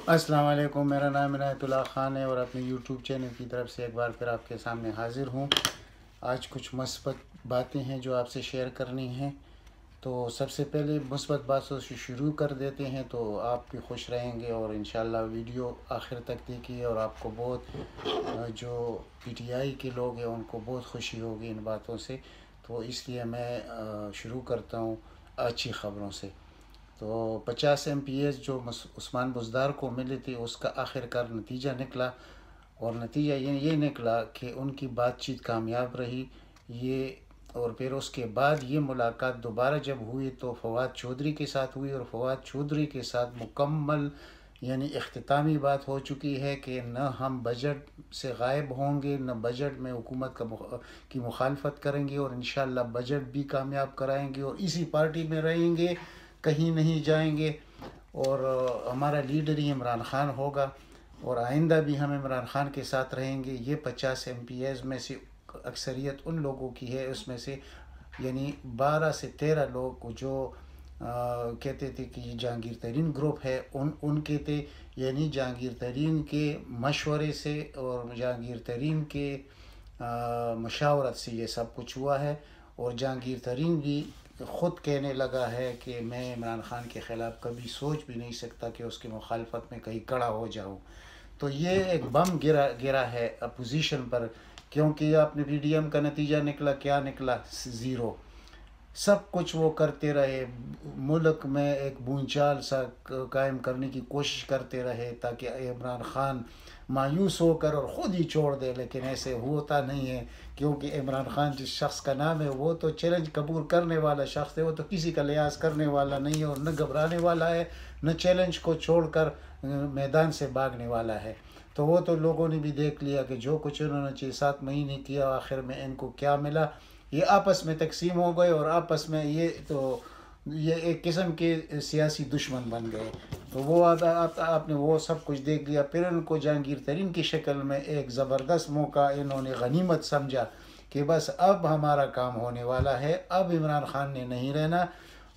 अस्सलाम वालेकुम। मेरा नाम इनायतुल्लाह ख़ान है और अपने यूट्यूब चैनल की तरफ से एक बार फिर आपके सामने हाज़िर हूँ। आज कुछ मुस्बत बातें हैं जो आपसे शेयर करनी हैं। तो सबसे पहले मुस्बत बातों से शुरू कर देते हैं तो आप भी खुश रहेंगे और इंशाल्लाह वीडियो आखिर तक देखिए और आपको बहुत जो पीटीआई के लोग हैं उनको बहुत खुशी होगी इन बातों से। तो इसलिए मैं शुरू करता हूँ अच्छी ख़बरों से। तो 50 MPS जो उस्मान बुज़दार को मिले थे उसका आखिरकार नतीजा निकला और नतीजा ये निकला कि उनकी बातचीत कामयाब रही। ये और फिर उसके बाद ये मुलाकात दोबारा जब हुई तो फवाद चौधरी के साथ हुई और फवाद चौधरी के साथ मुकम्मल यानी इख्तितामी बात हो चुकी है कि न हम बजट से गायब होंगे, न बजट में हुकूमत की मुखालफत करेंगे और इंशाअल्लाह बजट भी कामयाब कराएंगे और इसी पार्टी में रहेंगे, कहीं नहीं जाएंगे। और हमारा लीडर ही इमरान ख़ान होगा और आइंदा भी हम इमरान ख़ान के साथ रहेंगे। ये 50 MPS में से अक्सरियत उन लोगों की है, उसमें से यानी 12 से 13 लोग जो कहते थे कि ये जहांगीर तरीन ग्रुप है, उनके थे। यानी जहांगीर तरीन के मशवरे से और जहांगीर तरीन के मशावरत से ये सब कुछ हुआ है। और जहांगीर तरीन भी ख़ुद कहने लगा है कि मैं इमरान ख़ान के ख़िलाफ़ कभी सोच भी नहीं सकता कि उसकी मुखालफत में कहीं खड़ा हो जाऊँ। तो ये एक बम गिरा है अपोजिशन पर, क्योंकि आपने PDM का नतीजा निकला, क्या निकला? ज़ीरो। सब कुछ वो करते रहे, मुल्क में एक भूचाल सा कायम करने की कोशिश करते रहे ताकि इमरान ख़ान मायूस होकर और ख़ुद ही छोड़ दे, लेकिन ऐसे होता नहीं है क्योंकि इमरान ख़ान जिस शख्स का नाम है वो तो चैलेंज कबूल करने वाला शख्स है, वो तो किसी का लिहाज करने वाला नहीं है और न घबराने वाला है, न चैलेंज को छोड़कर मैदान से भागने वाला है। तो वो तो लोगों ने भी देख लिया कि जो कुछ उन्होंने 6-7 महीने किया आखिर में इनको क्या मिला। ये आपस में तकसीम हो गए और आपस में ये एक किस्म के सियासी दुश्मन बन गए। तो वो आपने वो सब कुछ देख लिया। फिर उनको जहांगीर तरीन की शक्ल में एक ज़बरदस्त मौका इन्होंने गनीमत समझा कि बस अब हमारा काम होने वाला है, अब इमरान ख़ान ने नहीं रहना।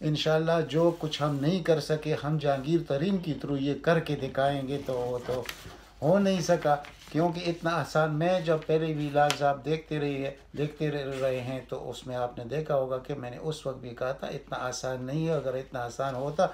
इंशाल्लाह जो कुछ हम नहीं कर सके हम जहांगीर तरीन के थ्रू ये करके दिखाएंगे। तो वो तो हो नहीं सका क्योंकि इतना आसान, मैं जब पहले भी इलाज आप देखते रहे हैं तो उसमें आपने देखा होगा कि मैंने उस वक्त भी कहा था इतना आसान नहीं है। अगर इतना आसान होता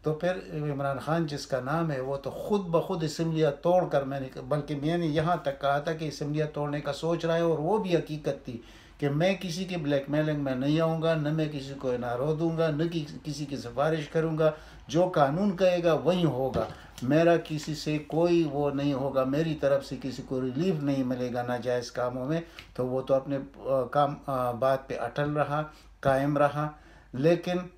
तो फिर इमरान ख़ान जिसका नाम है वो तो ख़ुद ब खुद असम्बलियाँ तोड़ कर, मैंने यहाँ तक कहा था कि असम्बलियाँ तोड़ने का सोच रहा है और वो भी हकीकत थी कि मैं किसी के ब्लैकमेलिंग में नहीं आऊँगा, न मैं किसी को इनारो दूँगा, न किसी की सिफारिश करूँगा। जो कानून कहेगा वही होगा, मेरा किसी से कोई वो नहीं होगा, मेरी तरफ से किसी को रिलीफ नहीं मिलेगा नाजायज़ कामों में। तो वो तो अपने बात पे अटल रहा, कायम रहा। लेकिन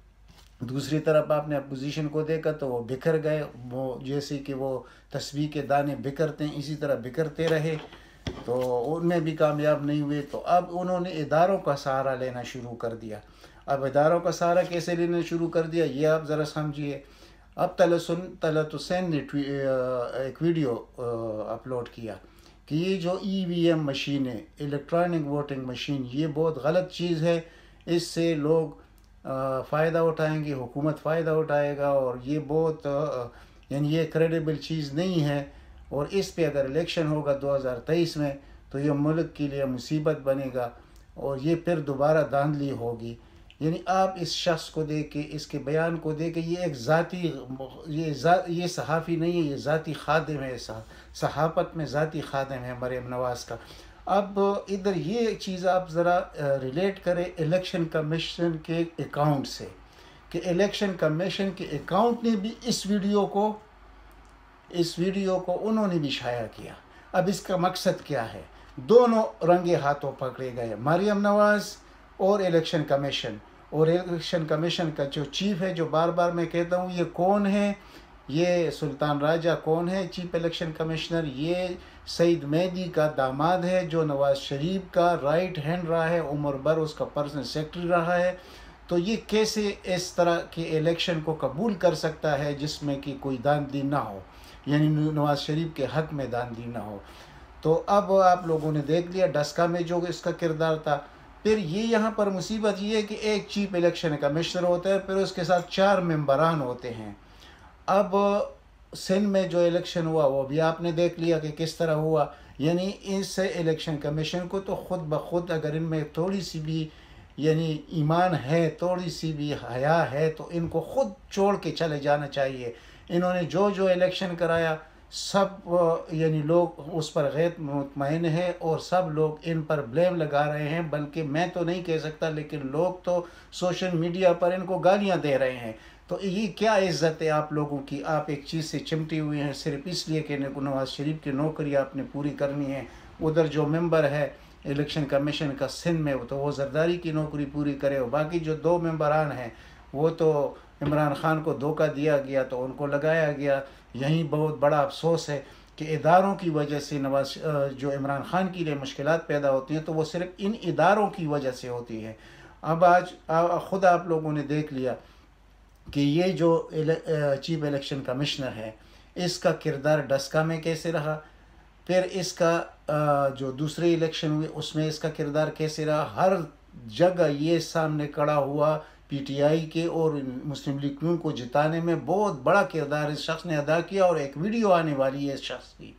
दूसरी तरफ आपने अपोजिशन को देखा तो वो बिखर गए, वो जैसे कि वो तस्बीह के दाने बिखरते हैं इसी तरह बिखरते रहे, तो उनमें भी कामयाब नहीं हुए। तो अब उन्होंने इदारों का सहारा लेना शुरू कर दिया। अब इदारों का सहारा कैसे लेना शुरू कर दिया ये आप ज़रा समझिए। अब तलत हुसैन ने एक वीडियो अपलोड किया कि ये जो EVM मशीन है, इलेक्ट्रॉनिक वोटिंग मशीन, ये बहुत गलत चीज़ है, इससे लोग फ़ायदा उठाएंगे, हुकूमत फ़ायदा उठाएगा और ये बहुत यानी ये क्रेडिबल चीज़ नहीं है और इस पे अगर इलेक्शन होगा 2023 में तो ये मुल्क के लिए मुसीबत बनेगा और ये फिर दोबारा धांधली होगी। यानी आप इस शख्स को देख के, इसके बयान को देख के, ये एक ये सहाफ़ी नहीं है, ये ज़ाती खादिम है, सहाफ़त में ज़ाती खादिम है मरीम नवाज़ का। अब इधर ये चीज़ आप ज़रा रिलेट करें इलेक्शन कमीशन के अकाउंट से कि इलेक्शन कमीशन के अकाउंट ने भी इस वीडियो को उन्होंने भी शाया किया। अब इसका मकसद क्या है? दोनों रंगे हाथों पकड़े गए, मरीम नवाज़ और इलेक्शन कमीशन। और इलेक्शन कमीशन का जो चीफ है, जो बार बार मैं कहता हूँ ये कौन है, ये सुल्तान राजा कौन है चीफ इलेक्शन कमिश्नर? ये सईद मेहदी का दामाद है जो नवाज़ शरीफ का राइट हैंड रहा है, उम्र भर उसका पर्सनल सेक्रेटरी रहा है। तो ये कैसे इस तरह के इलेक्शन को कबूल कर सकता है जिसमें कि कोई धांधली ना हो, यानी नवाज़ शरीफ के हक़ में धांधली ना हो? तो अब आप लोगों ने देख लिया डस्का में जो इसका किरदार था। फिर ये यहाँ पर मुसीबत ये है कि एक चीफ इलेक्शन कमिश्नर होता है, फिर उसके साथ 4 मेंबरान होते हैं। अब सिंध में जो इलेक्शन हुआ वो भी आपने देख लिया कि किस तरह हुआ। यानी इस इलेक्शन कमीशन को तो ख़ुद ब खुद अगर इनमें थोड़ी सी भी यानी ईमान है, थोड़ी सी भी हया है, तो इनको ख़ुद छोड़ के चले जाना चाहिए। इन्होंने जो जो इलेक्शन कराया सब यानी लोग उस पर गैर मुतमईन है और सब लोग इन पर ब्लेम लगा रहे हैं। बल्कि मैं तो नहीं कह सकता, लेकिन लोग तो सोशल मीडिया पर इनको गालियां दे रहे हैं। तो ये क्या इज़्ज़त है आप लोगों की? आप एक चीज़ से चिमटी हुए हैं सिर्फ इसलिए कि नवाज शरीफ की नौकरी आपने पूरी करनी है। उधर जो मेंबर है इलेक्शन कमीशन का सिंध में, तो वो जरदारी की नौकरी पूरी करे, और बाकी जो 2 मेंबरान हैं वो तो इमरान खान को धोखा दिया गया तो उनको लगाया गया। यही बहुत बड़ा अफसोस है कि इदारों की वजह से जो इमरान खान के लिए मुश्किलात पैदा होती हैं तो वो सिर्फ इन इदारों की वजह से होती है। अब आज ख़ुद आप लोगों ने देख लिया कि ये जो चीफ इलेक्शन कमिश्नर है इसका किरदार डस्का में कैसे रहा, फिर इसका जो दूसरे इलेक्शन हुए उसमें इसका किरदार कैसे रहा। हर जगह ये सामने खड़ा हुआ पीटीआई के और मुस्लिम लीग नून को जिताने में बहुत बड़ा किरदार इस शख्स ने अदा किया। और एक वीडियो आने वाली है इस शख्स की,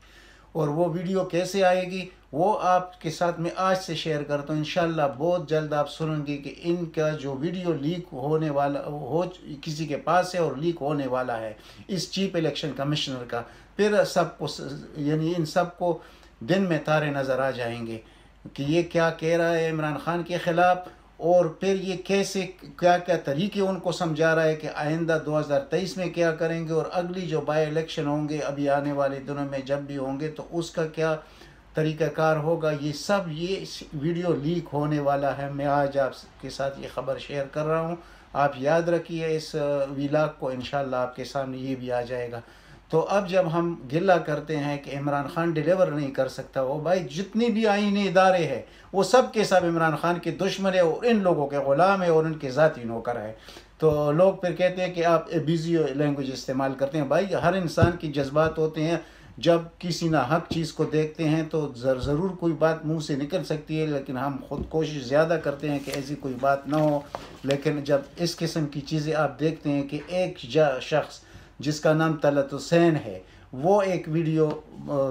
और वो वीडियो कैसे आएगी वो आपके साथ मैं आज से शेयर करता हूँ। इंशाल्लाह बहुत जल्द आप सुनेंगे कि इनका जो वीडियो लीक होने वाला हो किसी के पास है और लीक होने वाला है इस चीफ इलेक्शन कमिश्नर का। फिर सबको यानी इन सबको दिन में तारे नज़र आ जाएंगे कि ये क्या कह रहा है इमरान खान के ख़िलाफ़, और फिर ये कैसे क्या क्या तरीके उनको समझा रहा है कि आइंदा 2023 में क्या करेंगे, और अगली जो बाई इलेक्शन होंगे अभी आने वाले दिनों में जब भी होंगे तो उसका क्या तरीक़ाकार होगा। ये सब ये वीडियो लीक होने वाला है। मैं आज आपके साथ ये ख़बर शेयर कर रहा हूँ, आप याद रखिए इस व्लॉग को, इंशाल्लाह आपके सामने ये भी आ जाएगा। तो अब जब हम गिला करते हैं कि इमरान खान डिलीवर नहीं कर सकता, वो भाई जितनी भी आईनी इदारे हैं वो सब के सब इमरान खान के दुश्मन है और इन लोगों के ग़ुलाम है और उनके ज़ाती नौकर है। तो लोग फिर कहते हैं कि आप बिजी लैंग्वेज इस्तेमाल करते हैं। भाई हर इंसान की जज्बात होते हैं, जब किसी ना हक चीज़ को देखते हैं तो ज़रूर कोई बात मुंह से निकल सकती है, लेकिन हम खुद कोशिश ज़्यादा करते हैं कि ऐसी कोई बात ना हो। लेकिन जब इस किस्म की चीज़ें आप देखते हैं कि एक शख्स जिसका नाम तलत हुसैन है वो एक वीडियो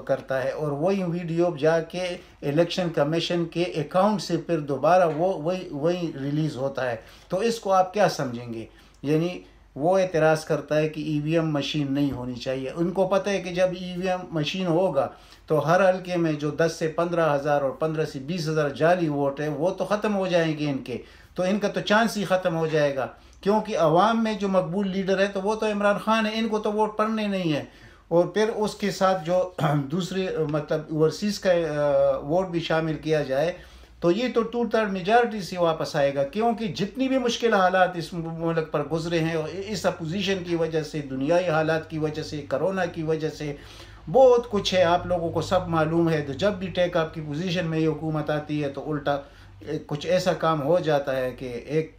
करता है और वही वीडियो जाके इलेक्शन कमीशन के अकाउंट से फिर दोबारा वो वही रिलीज़ होता है, तो इसको आप क्या समझेंगे? यानी वो एतराज़ करता है कि ईवीएम मशीन नहीं होनी चाहिए। उनको पता है कि जब ईवीएम मशीन होगा तो हर हल्के में जो 10 से 15,000 और 15 से 20,000 जाली वोट है वो तो ख़त्म हो जाएंगे इनके, तो इनका तो चांस ही ख़त्म हो जाएगा, क्योंकि अवाम में जो मकबूल लीडर है तो वो तो इमरान खान है, इनको तो वोट पड़ने नहीं है। और फिर उसके साथ जो दूसरे मतलब ओवरसीज़ का वोट भी शामिल किया जाए तो ये तो 2/3 मेजॉरिटी से वापस आएगा, क्योंकि जितनी भी मुश्किल हालात इस मुल्क पर गुजरे हैं और इस अपोजिशन की वजह से, दुनियाई हालात की वजह से, कोरोना की वजह से बहुत कुछ है, आप लोगों को सब मालूम है। तो जब भी टेक आपकी पोजीशन में ये हुकूमत आती है तो उल्टा कुछ ऐसा काम हो जाता है कि एक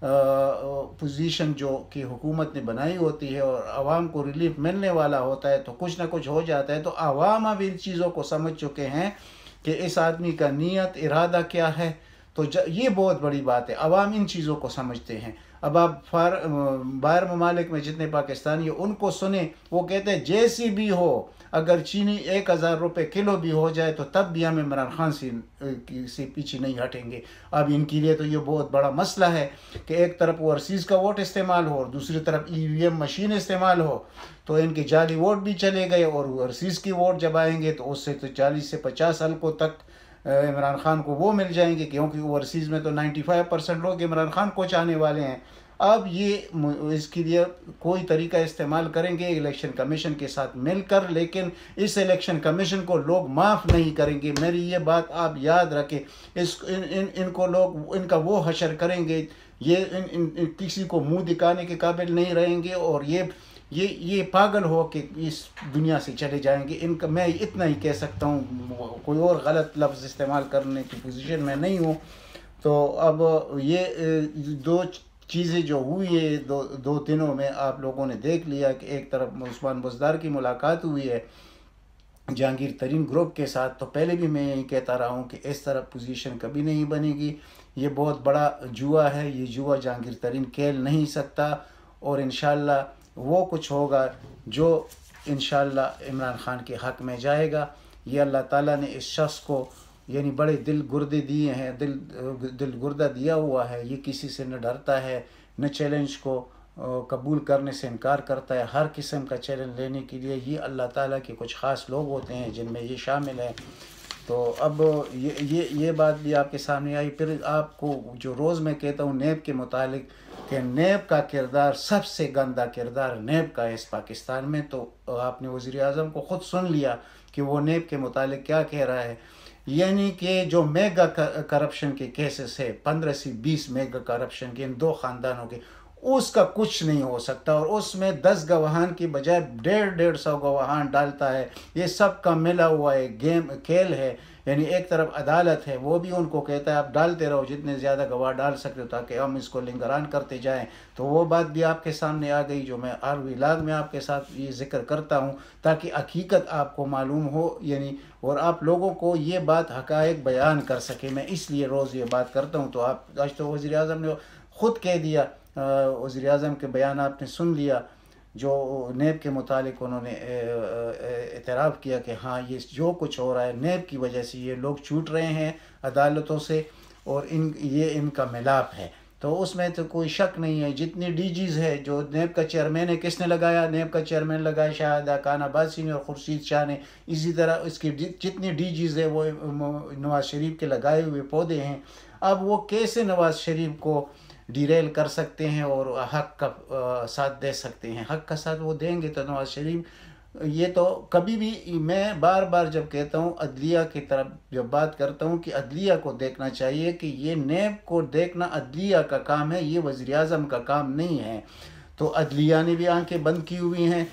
पोजीशन जो कि हुकूमत ने बनाई होती है और आवाम को रिलीफ मिलने वाला होता है तो कुछ ना कुछ हो जाता है। तो आवाम अब इन चीज़ों को समझ चुके हैं कि इस आदमी का नीयत इरादा क्या है, तो ये बहुत बड़ी बात है, अवाम इन चीज़ों को समझते हैं। अब आप बाहर ममालिक में जितने पाकिस्तानी हैं उनको सुने, वो कहते हैं जैसी भी हो, अगर चीनी 1,000 रुपये किलो भी हो जाए तो तब भी हम इमरान खान से पीछे नहीं हटेंगे। अब इनके लिए तो ये बहुत बड़ा मसला है कि एक तरफ ओवरसीज़ का वोट इस्तेमाल हो और दूसरी तरफ ईवीएम मशीन इस्तेमाल हो, तो इनके जाली वोट भी चले गए और ओवरसीज़ की वोट जब आएंगे तो उससे तो 40 से 50 हल्कों तक इमरान खान को वो मिल जाएंगे, क्योंकि ओवरसीज़ में तो 95% लोग इमरान खान को चाहने वाले हैं। अब ये इसके लिए कोई तरीका इस्तेमाल करेंगे इलेक्शन कमीशन के साथ मिलकर, लेकिन इस इलेक्शन कमीशन को लोग माफ़ नहीं करेंगे। मेरी ये बात आप याद रखें। इनको लोग इनका वो हशर करेंगे, ये किसी को मुंह दिखाने के काबिल नहीं रहेंगे और ये पागल हो के इस दुनिया से चले जाएंगे। इनका मैं इतना ही कह सकता हूँ, कोई और गलत लफ्ज़ इस्तेमाल करने की पोजीशन में नहीं हूँ। तो अब ये दो चीज़ें जो हुई है दो दिनों में आप लोगों ने देख लिया कि एक तरफ उस्मान बुज़दार की मुलाकात हुई है जहांगीर तरीन ग्रुप के साथ, तो पहले भी मैं यही कहता रहा हूँ कि इस तरह पोजीशन कभी नहीं बनेगी। ये बहुत बड़ा जुआ है, ये जुआ जहांगीर तरीन खेल नहीं सकता और इंशाल्लाह वो कुछ होगा जो इंशाअल्लाह इमरान ख़ान के हक़ में जाएगा। ये अल्लाह ताला ने इस शख्स को यानी बड़े दिल गुर्दे दिए हैं, दिल गुर्दा दिया हुआ है। ये किसी से न डरता है, न चैलेंज को कबूल करने से इनकार करता है। हर किस्म का चैलेंज लेने के लिए ये अल्लाह ताला के कुछ ख़ास लोग होते हैं जिनमें ये शामिल है। तो अब ये बात भी आपके सामने आई। फिर आपको जो रोज़ मैं कहता हूँ नेब के मुतालिक कि नेब का किरदार सबसे गंदा किरदार नेब का है इस पाकिस्तान में। तो आपने वज़ीर आज़म को ख़ुद सुन लिया कि वो नेब के मुतालिक क्या कह रहा है। यानी कि जो मेगा करप्शन के केसेस है, 15 से 20 मेगा करप्शन के इन दो ख़ानदानों के, उसका कुछ नहीं हो सकता। और उसमें 10 गवाहान की बजाय 150 गवाहान डालता है। ये सब का मिला हुआ एक गेम खेल है। यानी एक तरफ अदालत है, वो भी उनको कहता है आप डालते रहो जितने ज़्यादा गवाह डाल सकते हो ताकि हम इसको लिंगरान करते जाएं। तो वो बात भी आपके सामने आ गई जो मैं हर व्लॉग में आपके साथ ये जिक्र करता हूँ ताकि हकीकत आपको मालूम हो, यानी और आप लोगों को ये बात हक़ाइक़ बयान कर सके। मैं इसलिए रोज़ ये बात करता हूँ। तो आप आज तो वज़ीर आज़म ने ख़ुद कह दिया, वज़ीर आज़म के बयान आपने सुन लिया जो नेब के मुतालिक उन्होंने एतराफ़ किया कि हाँ ये जो कुछ हो रहा है नेब की वजह से ये लोग छूट रहे हैं अदालतों से और ये इनका मिलाप है। तो उसमें तो कोई शक नहीं है। जितनी डीजीज़ है जो नेब का चेयरमैन है, किसने लगाया? नेब का चेयरमैन लगाया शाहिदा खान अब्बासी ने और खुर्शीद शाह ने। इसी तरह इसकी जितनी डीजीज़ है वो नवाज़ शरीफ के लगाए हुए पौधे हैं। अब वो कैसे नवाज़ शरीफ को डिरेल कर सकते हैं और हक़ का साथ दे सकते हैं? हक़ का साथ वो देंगे तो नवाज़ शरीफ ये तो कभी भी, मैं बार बार जब कहता हूँ अदलिया की तरफ जब बात करता हूँ कि अदलिया को देखना चाहिए कि ये नेब को देखना अदलिया का काम है, ये वज़ीर आज़म का काम नहीं है। तो अदलिया ने भी आंखें बंद की हुई हैं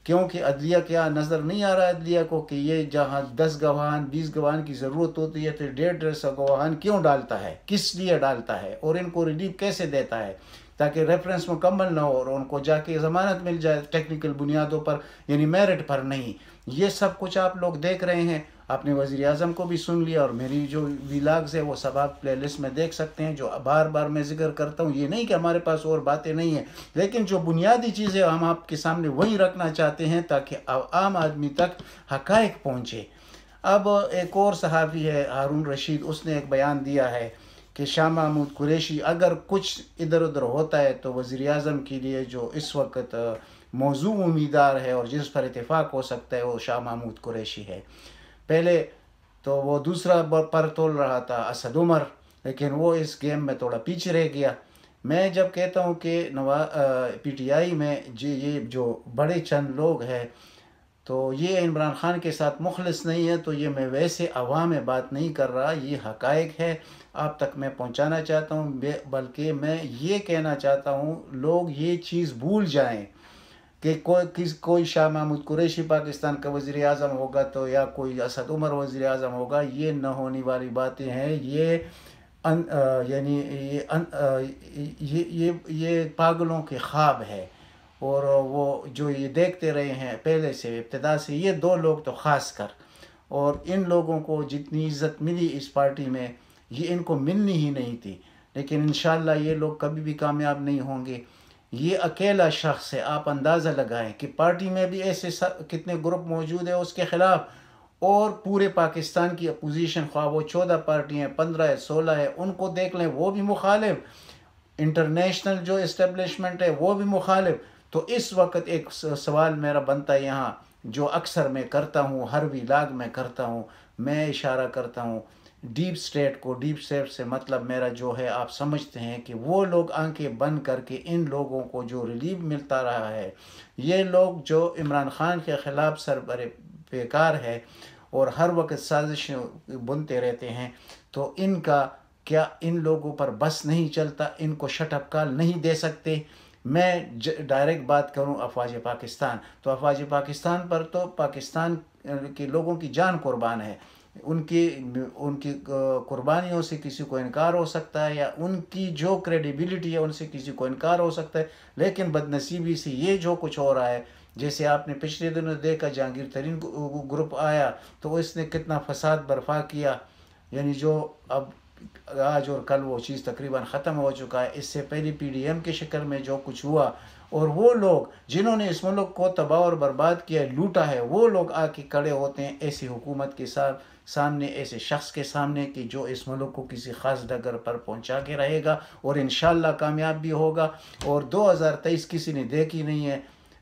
क्योंकि अदलिया क्या नज़र नहीं आ रहा है अदलिया को कि ये जहाँ 10 गवाहान 20 गवाहान की ज़रूरत होती है तो 150 गवाहान क्यों डालता है, किस लिए डालता है और इनको रिलीफ कैसे देता है ताकि रेफरेंस मुकम्मल ना हो और उनको जाके ज़मानत मिल जाए टेक्निकल बुनियादों पर, यानी मेरिट पर नहीं। ये सब कुछ आप लोग देख रहे हैं। आपने वज़ीर आज़म को भी सुन लिया और मेरी जो व्लॉग्स है वो सब आप प्लेलिस्ट में देख सकते हैं। जो बार बार मैं जिक्र करता हूँ, ये नहीं कि हमारे पास और बातें नहीं हैं, लेकिन जो बुनियादी चीज़ें हम आपके सामने वही रखना चाहते हैं ताकि आम आदमी तक हक़ाइक़ पहुँचे। अब एक और सहाफ़ी है हारून रशीद, उसने एक बयान दिया है कि शाह महमूद कुरैशी अगर कुछ इधर उधर होता है तो वज़ीर आज़म के लिए जो इस वक्त मौजू उम्मीदवार है और जिस पर इत्तेफाक हो सकता है वो शाह महमूद कुरैशी है। पहले तो वो दूसरा पर तोल रहा था असद उमर, लेकिन वो इस गेम में थोड़ा पीछे रह गया। मैं जब कहता हूँ कि PTI में ये जो बड़े चंद लोग हैं तो ये इमरान ख़ान के साथ मुखलिस नहीं है, तो ये मैं वैसे अवाम में बात नहीं कर रहा, ये हक़ाइक़ है आप तक मैं पहुँचाना चाहता हूँ। बल्कि मैं ये कहना चाहता हूँ लोग ये चीज़ भूल जाएं कि कोई शाह महमूद कुरैशी पाकिस्तान का वज़ीर आज़म होगा तो या कोई असद उमर वज़ीर आज़म होगा। ये न होने वाली बातें हैं। यानी ये पागलों के ख्वाब है और वो जो ये देखते रहे हैं पहले से इब्तिदा से, ये दो लोग तो ख़ास कर, और इन लोगों को जितनी इज़्ज़त मिली इस पार्टी में ये इनको मिलनी ही नहीं थी। लेकिन इंशाअल्लाह ये लोग कभी भी कामयाब नहीं होंगे। ये अकेला शख्स है, आप अंदाज़ा लगाएं कि पार्टी में भी ऐसे कितने ग्रुप मौजूद है उसके ख़िलाफ़, और पूरे पाकिस्तान की अपोजिशन ख्वाह वो 14 पार्टियाँ 15 है 16 है उनको देख लें वो भी मुखालिफ, इंटरनेशनल जो इस्टेब्लिशमेंट है वो भी मुखालिफ। तो इस वक्त एक सवाल मेरा बनता है यहाँ जो अक्सर मैं करता हूँ, हर व्लॉग में करता हूँ, मैं इशारा करता हूँ डीप स्टेट को। डीप स्टेट से मतलब मेरा जो है आप समझते हैं कि वो लोग आंखें बंद करके इन लोगों को जो रिलीफ मिलता रहा है, ये लोग जो इमरान ख़ान के ख़िलाफ़ सरबरे बेकार है और हर वक्त साजिश बुनते रहते हैं, तो इनका क्या इन लोगों पर बस नहीं चलता, इनको शटअप कॉल नहीं दे सकते। मैं डायरेक्ट बात करूं अफवाज पाकिस्तान, तो अफवाज पाकिस्तान पर तो पाकिस्तान के लोगों की जान कुर्बान है। उनकी कुर्बानियों से किसी को इनकार हो सकता है या उनकी जो क्रेडिबिलिटी है उनसे किसी को इनकार हो सकता है, लेकिन बदनसीबी से ये जो कुछ हो रहा है, जैसे आपने पिछले दिनों देखा जहांगीर तरीन ग्रुप आया तो इसने कितना फसाद बर्पा किया, यानी जो अब आज और कल वो चीज़ तकरीबन ख़त्म हो चुका है। इससे पहले PDM की शक्ल में जो कुछ हुआ और वो लोग जिन्होंने इस मुल्क को तबाह और बर्बाद किया, लूटा है, वो लोग आके खड़े होते हैं ऐसी हुकूमत के सामने, ऐसे शख्स के सामने कि जो इस मुल्क को किसी ख़ास डगर पर पहुंचा के रहेगा और इंशाअल्लाह कामयाब भी होगा। और 2023 किसी ने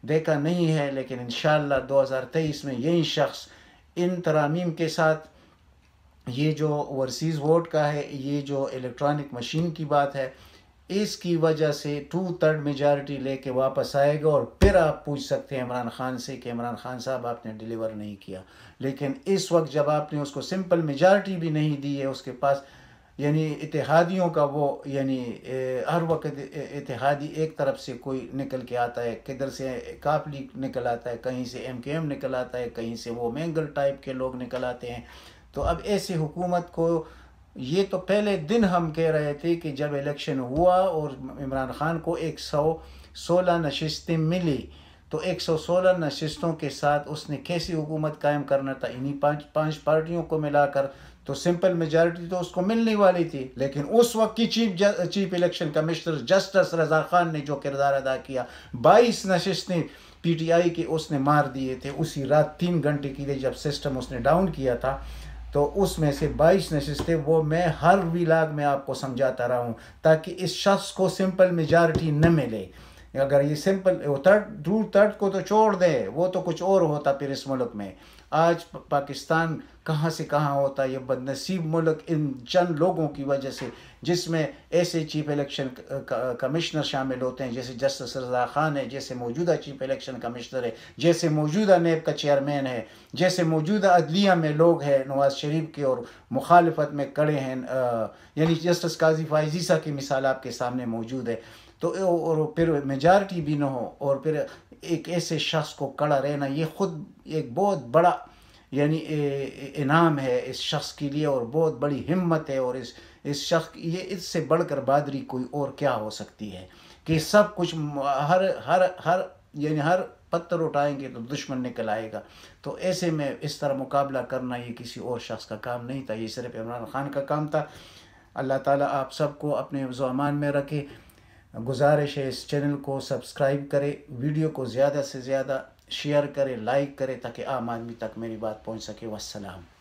देखा नहीं है, लेकिन इंशाअल्लाह 2023 में यही शख्स इन तरामीम के साथ, ये जो ओवरसीज़ वोट का है, ये जो इलेक्ट्रॉनिक मशीन की बात है, इसकी वजह से 2/3 मेजॉरिटी लेके वापस आएगा। और फिर आप पूछ सकते हैं इमरान खान से कि इमरान खान साहब आपने डिलीवर नहीं किया। लेकिन इस वक्त जब आपने उसको सिंपल मेजॉरिटी भी नहीं दी है, उसके पास यानी इत्तेहादियों का वो यानी हर वक्त इत्तेहादी एक तरफ से कोई निकल के आता है, किधर से काफ लीग निकल आता है, कहीं से MKM निकल आता है, कहीं से वो मैंगल टाइप के लोग निकल आते हैं। तो अब ऐसी हुकूमत को, ये तो पहले दिन हम कह रहे थे कि जब इलेक्शन हुआ और इमरान खान को 116 नशिस्तें मिली, तो 116 नशिस्तों के साथ उसने कैसी हुकूमत कायम करना था, इन्हीं पांच पार्टियों को मिलाकर, तो सिंपल मेजॉरिटी तो उसको मिलने वाली थी। लेकिन उस वक्त की chief election commissioner justice Raza Khan ने जो किरदार अदा किया, 22 नशिस्तें PTI के उसने मार दिए थे उसी रात 3 घंटे के लिए, जब सिस्टम उसने डाउन किया था। तो उसमें से 22 नशिस्तें, वो मैं हर विलाग में आपको समझाता रहा हूँ, ताकि इस शख्स को सिंपल मेजॉरिटी न मिले। अगर ये सिंपल थर्ड को तो छोड़ दे, वो तो कुछ और होता फिर इस मुल्क में। आज पाकिस्तान कहाँ से कहाँ होता, ये बदनसीब मुल्क इन चंद लोगों की वजह से, जिसमें ऐसे चीफ इलेक्शन कमिश्नर शामिल होते हैं जैसे जस्टिस रजा खान है, जैसे मौजूदा चीफ इलेक्शन कमिश्नर है, जैसे मौजूदा नेब का चेयरमैन है, जैसे मौजूदा अदलिया में लोग हैं नवाज शरीफ के और मुखालफत में खड़े हैं, यानी जस्टिस काजी फायजीसा की मिसाल आपके सामने मौजूद है। तो और फिर मेजॉरिटी भी ना हो और फिर एक ऐसे शख्स को खड़ा रहना, ये ख़ुद एक बहुत बड़ा यानी इनाम है इस शख्स के लिए और बहुत बड़ी हिम्मत है। और इस शख्स, ये इससे बढ़कर बहादुरी कोई और क्या हो सकती है कि सब कुछ हर पत्थर उठाएंगे तो दुश्मन निकल आएगा। तो ऐसे में इस तरह मुकाबला करना ये किसी और शख्स का काम नहीं था, ये सिर्फ इमरान खान का काम था। अल्लाह ताला आप सबको अपने हिफ्ज़-ओ-अमान में रखे। गुजारिश है इस चैनल को सब्सक्राइब करें, वीडियो को ज़्यादा से ज़्यादा शेयर करें, लाइक करें, ताकि आम आदमी तक मेरी बात पहुंच सके। वस्सलाम।